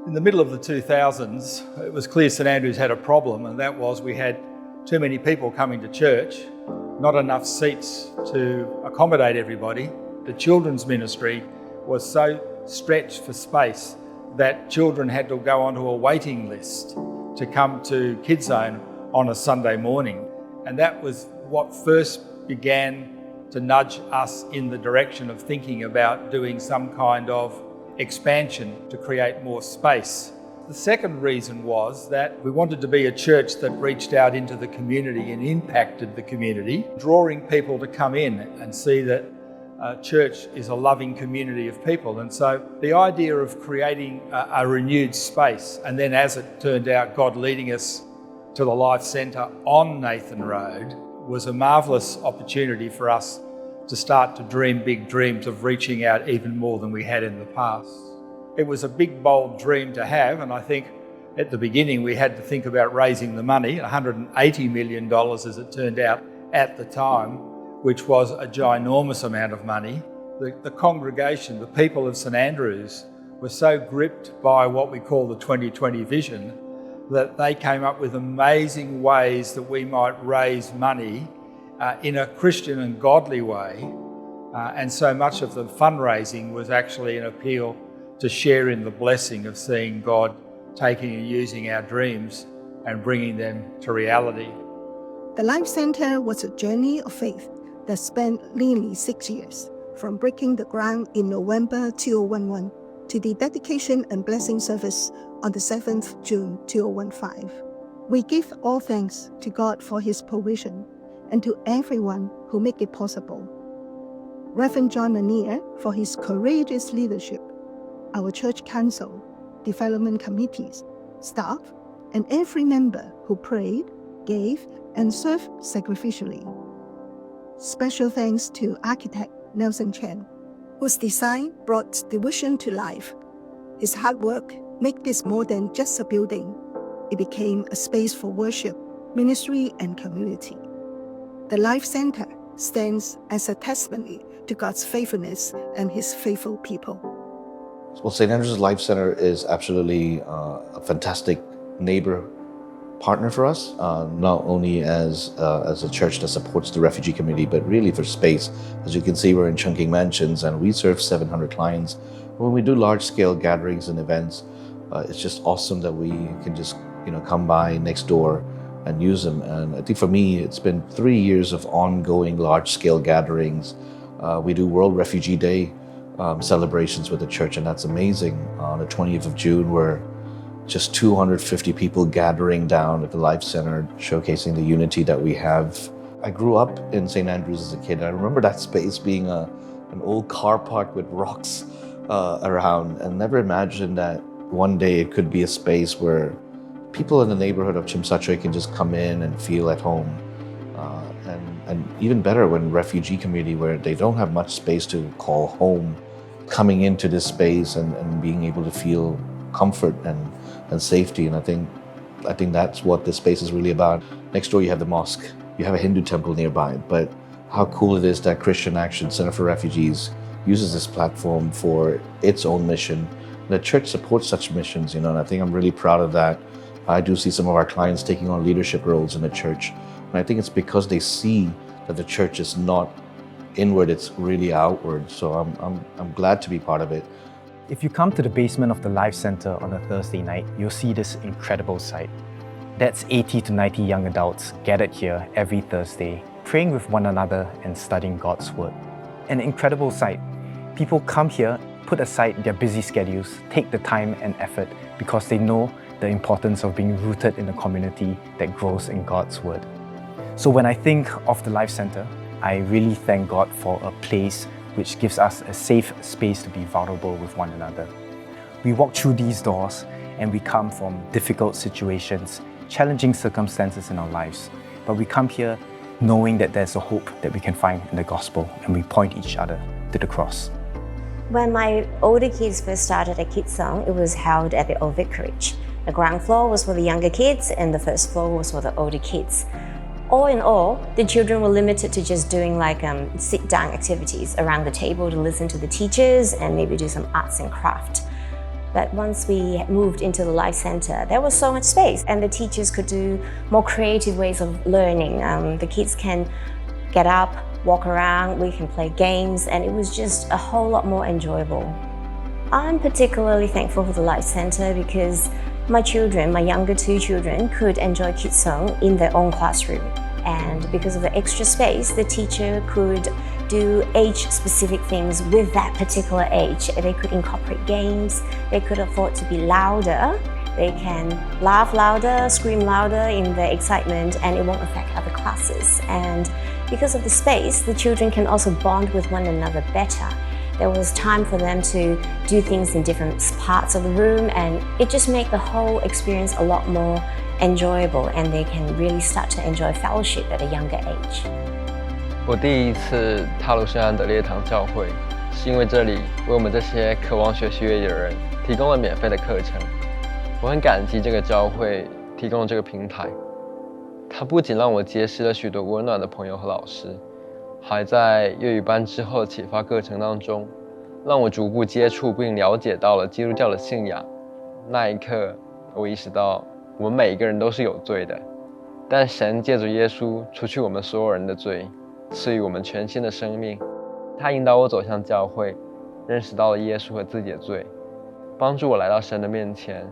In the middle of the 2000s, it was clear St Andrews had a problem, and that was we had too many people coming to church, not enough seats to accommodate everybody. The children's ministry was so stretched for space that children had to go onto a waiting list to come to Kids Zone on a Sunday morning. And that was what first began to nudge us in the direction of thinking about doing some kind of expansion to create more space. The second reason was that we wanted to be a church that reached out into the community and impacted the community, drawing people to come in and see that church is a loving community of people. And so the idea of creating a renewed space, and then as it turned out, God leading us to the Life Centre on Nathan Road, was a marvellous opportunity for us to start to dream big dreams of reaching out even more than we had in the past. It was a big, bold dream to have, and I think at the beginning we had to think about raising the money, $180 million as it turned out at the time, which was a ginormous amount of money. The congregation, the people of St Andrews, were so gripped by what we call the 2020 vision that they came up with amazing ways that we might raise money in a Christian and godly way. And so much of the fundraising was actually an appeal to share in the blessing of seeing God taking and using our dreams and bringing them to reality. The Life Centre was a journey of faith that spent nearly 6 years, from breaking the ground in November 2011 to the dedication and blessing service on the 7th June 2015. We give all thanks to God for His provision and to everyone who make it possible. Reverend John Manier for his courageous leadership, our church council, development committees, staff, and every member who prayed, gave, and served sacrificially. Special thanks to architect Nelson Chen, whose design brought the vision to life. His hard work made this more than just a building. It became a space for worship, ministry, and community. The Life Centre stands as a testimony to God's faithfulness and His faithful people. Well, St. Andrews Life Centre is absolutely a fantastic neighbor partner for us, not only as a church that supports the refugee community, but really for space. As you can see, we're in Chungking Mansions and we serve 700 clients. When we do large-scale gatherings and events, it's just awesome that we can just come by next door and use them. And I think for me, it's been 3 years of ongoing large-scale gatherings. We do World Refugee Day celebrations with the church, and that's amazing. On the 20th of June, we're just 250 people gathering down at the Life Centre, showcasing the unity that we have. I grew up in St. Andrews as a kid, and I remember that space being an old car park with rocks around, and never imagined that one day it could be a space where people in the neighborhood of Tsim Sha Tsui can just come in and feel at home. And even better, when refugee community where they don't have much space to call home, coming into this space and being able to feel comfort and safety. And I think that's what this space is really about. Next door you have the mosque, you have a Hindu temple nearby, but how cool it is that Christian Action Center for Refugees uses this platform for its own mission. The church supports such missions, and I think I'm really proud of that. I do see some of our clients taking on leadership roles in the church. And I think it's because they see that the church is not inward, it's really outward. So I'm glad to be part of it. If you come to the basement of the Life Centre on a Thursday night, you'll see this incredible sight. That's 80 to 90 young adults gathered here every Thursday, praying with one another and studying God's Word. An incredible sight. People come here, put aside their busy schedules, take the time and effort because they know the importance of being rooted in a community that grows in God's Word. So when I think of the Life Centre, I really thank God for a place which gives us a safe space to be vulnerable with one another. We walk through these doors and we come from difficult situations, challenging circumstances in our lives, but we come here knowing that there's a hope that we can find in the gospel, and we point each other to the cross. When my older kids first started at Kids Zone, it was held at the old vicarage. The ground floor was for the younger kids and the first floor was for the older kids. All in all, the children were limited to just doing sit-down activities around the table to listen to the teachers and maybe do some arts and craft. But once we moved into the Life Center, there was so much space and the teachers could do more creative ways of learning. The kids can get up, walk around, we can play games, and it was just a whole lot more enjoyable. I'm particularly thankful for the Life Center because my children, my younger two children, could enjoy Kitsong in their own classroom. And because of the extra space, the teacher could do age-specific things with that particular age. They could incorporate games, they could afford to be louder, they can laugh louder, scream louder in their excitement, and it won't affect other classes. And because of the space, the children can also bond with one another better. There was time for them to do things in different parts of the room, and it just made the whole experience a lot more enjoyable, and they can really start to enjoy fellowship at a younger age. 我第一次踏入圣安德烈堂教会，是因为这里为我们这些渴望学习乐理的人提供了免费的课程。我很感激这个教会提供了这个平台，它不仅让我结识了许多温暖的朋友和老师，还在粤语班之后的启发课程当中，让我逐步接触并了解到了基督教的信仰。那一刻，我意识到我们每一个人都是有罪的，但神借着耶稣除去我们所有人的罪，赐予我们全新的生命。他引导我走向教会，认识到了耶稣和自己的罪，帮助我来到神的面前，